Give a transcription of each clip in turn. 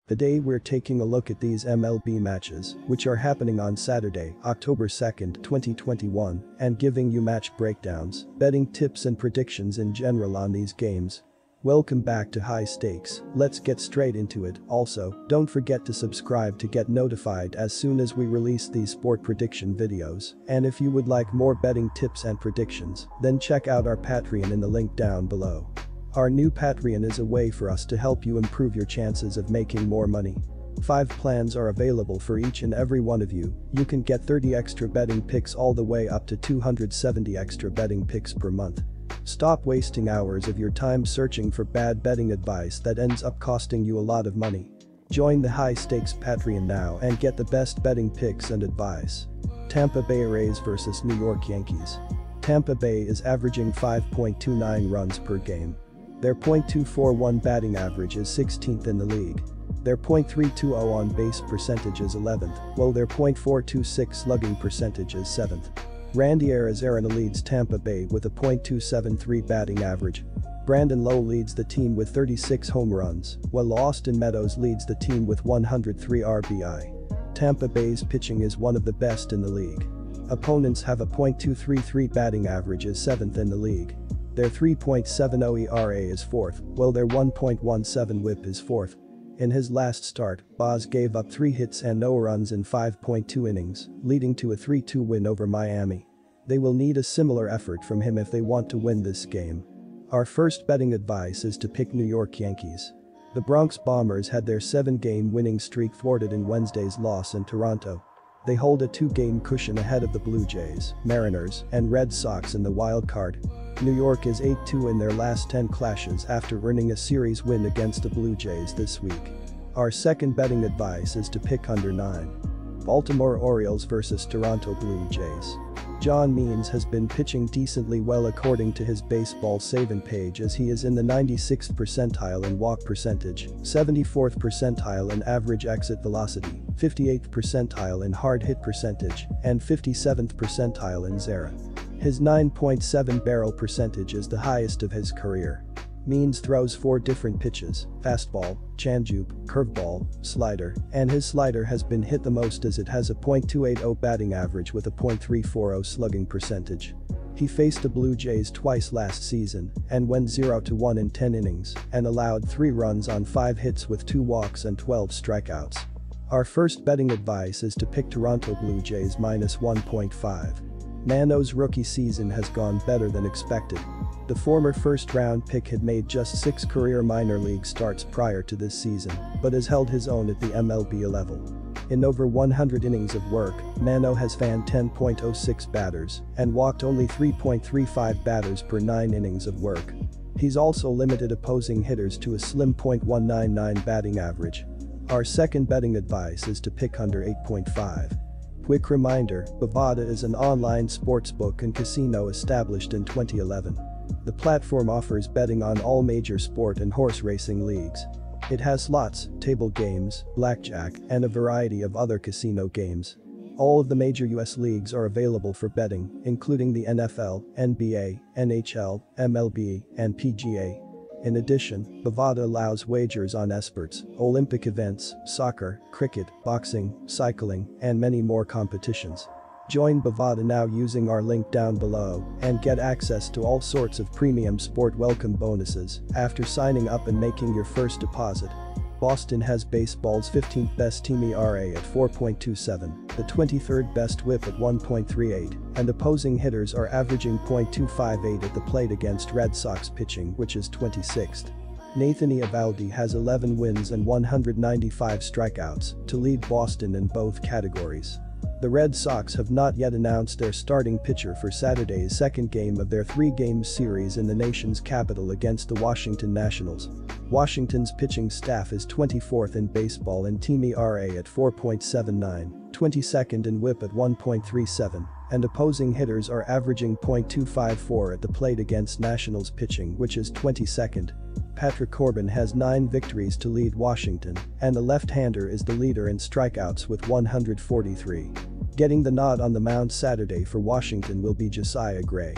Today we're taking a look at these MLB matches, which are happening on Saturday, October 2nd, 2021, and giving you match breakdowns, betting tips and predictions in general on these games. Welcome back to High Stakes, let's get straight into it. Also, don't forget to subscribe to get notified as soon as we release these sport prediction videos, and if you would like more betting tips and predictions, then check out our Patreon in the link down below. Our new Patreon is a way for us to help you improve your chances of making more money. 5 plans are available for each and every one of you. You can get 30 extra betting picks all the way up to 270 extra betting picks per month. Stop wasting hours of your time searching for bad betting advice that ends up costing you a lot of money. Join the High Stakes Patreon now and get the best betting picks and advice. Tampa Bay Rays vs New York Yankees. Tampa Bay is averaging 5.29 runs per game. Their .241 batting average is 16th in the league. Their .320 on base percentage is 11th, while their .426 slugging percentage is 7th. Randy Arozarena leads Tampa Bay with a .273 batting average. Brandon Lowe leads the team with 36 home runs, while Austin Meadows leads the team with 103 RBI. Tampa Bay's pitching is one of the best in the league. Opponents have a .233 batting average is 7th in the league. Their 3.70 ERA is 4th, while their 1.17 WHIP is 4th. In his last start, Boz gave up 3 hits and no runs in 5.2 innings, leading to a 3-2 win over Miami. They will need a similar effort from him if they want to win this game. Our first betting advice is to pick New York Yankees. The Bronx Bombers had their 7-game winning streak thwarted in Wednesday's loss in Toronto. They hold a 2-game cushion ahead of the Blue Jays, Mariners, and Red Sox in the wild card. New York is 8-2 in their last 10 clashes after earning a series win against the Blue Jays this week. Our second betting advice is to pick under 9. Baltimore Orioles vs Toronto Blue Jays. John Means has been pitching decently well according to his baseball saving page, as he is in the 96th percentile in walk percentage, 74th percentile in average exit velocity, 58th percentile in hard hit percentage, and 57th percentile in ZERA. His 9.7 barrel percentage is the highest of his career. Means throws 4 different pitches: fastball, changeup, curveball, slider, and his slider has been hit the most as it has a .280 batting average with a .340 slugging percentage. He faced the Blue Jays twice last season and went 0-1 in 10 innings and allowed 3 runs on 5 hits with 2 walks and 12 strikeouts. Our first betting advice is to pick Toronto Blue Jays -1.5. Mano's rookie season has gone better than expected. The former first-round pick had made just 6 career minor league starts prior to this season, but has held his own at the MLB level. In over 100 innings of work, Mano has fanned 10.06 batters and walked only 3.35 batters per 9 innings of work. He's also limited opposing hitters to a slim .199 batting average. Our second betting advice is to pick under 8.5. Quick reminder, Bovada is an online sportsbook and casino established in 2011. The platform offers betting on all major sport and horse racing leagues. It has slots, table games, blackjack, and a variety of other casino games. All of the major US leagues are available for betting, including the NFL, NBA, NHL, MLB, and PGA. In addition, Bovada allows wagers on esports, Olympic events, soccer, cricket, boxing, cycling, and many more competitions. Join Bovada now using our link down below and get access to all sorts of premium sport welcome bonuses after signing up and making your first deposit. Boston has baseball's 15th best team ERA at 4.27, the 23rd best WHIP at 1.38, and opposing hitters are averaging .258 at the plate against Red Sox pitching, which is 26th. Nathan Eovaldi has 11 wins and 195 strikeouts to lead Boston in both categories. The Red Sox have not yet announced their starting pitcher for Saturday's second game of their 3-game series in the nation's capital against the Washington Nationals. Washington's pitching staff is 24th in baseball in team ERA at 4.79, 22nd in WHIP at 1.37, and opposing hitters are averaging .254 at the plate against Nationals pitching, which is 22nd. Patrick Corbin has 9 victories to lead Washington, and the left-hander is the leader in strikeouts with 143. Getting the nod on the mound Saturday for Washington will be Josiah Gray.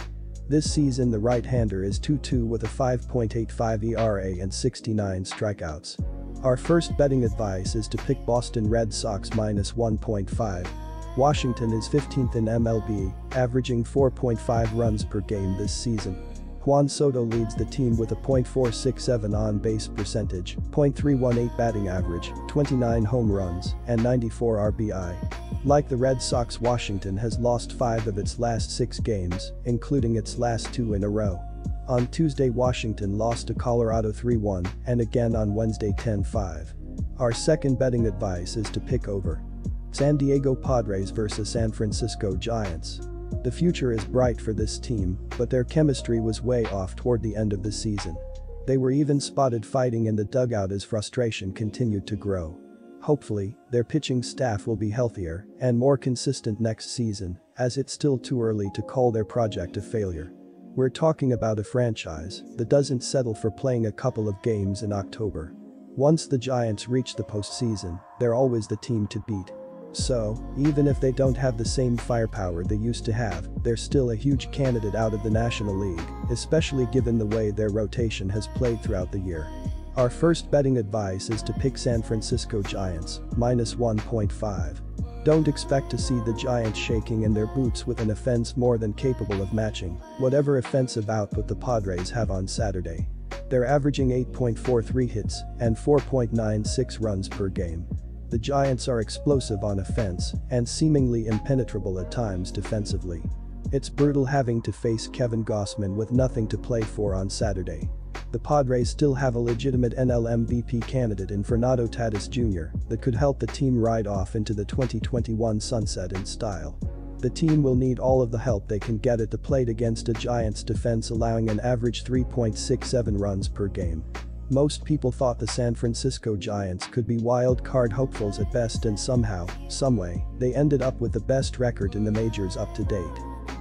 This season the right-hander is 2-2 with a 5.85 ERA and 69 strikeouts. Our first betting advice is to pick Boston Red Sox minus 1.5. Washington is 15th in MLB, averaging 4.5 runs per game this season. Juan Soto leads the team with a .467 on-base percentage, .318 batting average, 29 home runs, and 94 RBI. Like the Red Sox, Washington has lost 5 of its last 6 games, including its last 2 in a row. On Tuesday, Washington lost to Colorado 3-1, and again on Wednesday 10-5. Our second betting advice is to pick over San Diego Padres vs San Francisco Giants. The future is bright for this team, but their chemistry was way off toward the end of the season. They were even spotted fighting in the dugout as frustration continued to grow. Hopefully, their pitching staff will be healthier and more consistent next season, as it's still too early to call their project a failure. We're talking about a franchise that doesn't settle for playing a couple of games in October. Once the Giants reach the postseason, they're always the team to beat. So, even if they don't have the same firepower they used to have, they're still a huge candidate out of the National League, especially given the way their rotation has played throughout the year. Our first betting advice is to pick San Francisco Giants, minus 1.5. Don't expect to see the Giants shaking in their boots with an offense more than capable of matching whatever offensive output the Padres have on Saturday. They're averaging 8.43 hits and 4.96 runs per game. The Giants are explosive on offense and seemingly impenetrable at times defensively. It's brutal having to face Kevin Gausman with nothing to play for on Saturday. The Padres still have a legitimate NL MVP candidate in Fernando Tatis Jr. that could help the team ride off into the 2021 sunset in style. The team will need all of the help they can get at the plate against a Giants defense allowing an average 3.67 runs per game. Most people thought the San Francisco Giants could be wild card hopefuls at best, and somehow, someway, they ended up with the best record in the majors up to date.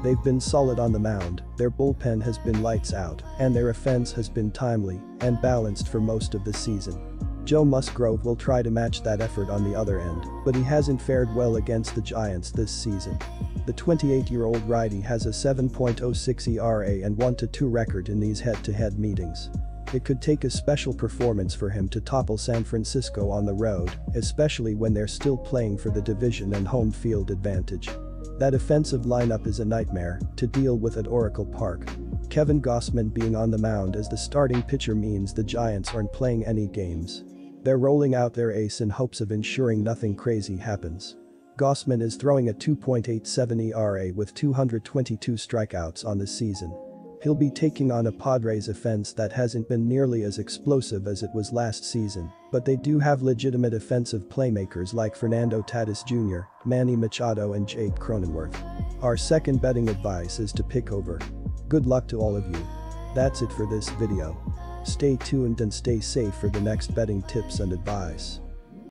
They've been solid on the mound, their bullpen has been lights out, and their offense has been timely and balanced for most of the season. Joe Musgrove will try to match that effort on the other end, but he hasn't fared well against the Giants this season. The 28-year-old righty has a 7.06 ERA and 1-2 record in these head-to-head meetings. It could take a special performance for him to topple San Francisco on the road, especially when they're still playing for the division and home field advantage. That offensive lineup is a nightmare to deal with at Oracle Park. Kevin Gausman being on the mound as the starting pitcher means the Giants aren't playing any games. They're rolling out their ace in hopes of ensuring nothing crazy happens. Gausman is throwing a 2.87 ERA with 222 strikeouts on the season. He'll be taking on a Padres offense that hasn't been nearly as explosive as it was last season, but they do have legitimate offensive playmakers like Fernando Tatis Jr., Manny Machado and Jake Cronenworth. Our second betting advice is to pick over. Good luck to all of you. That's it for this video. Stay tuned and stay safe for the next betting tips and advice.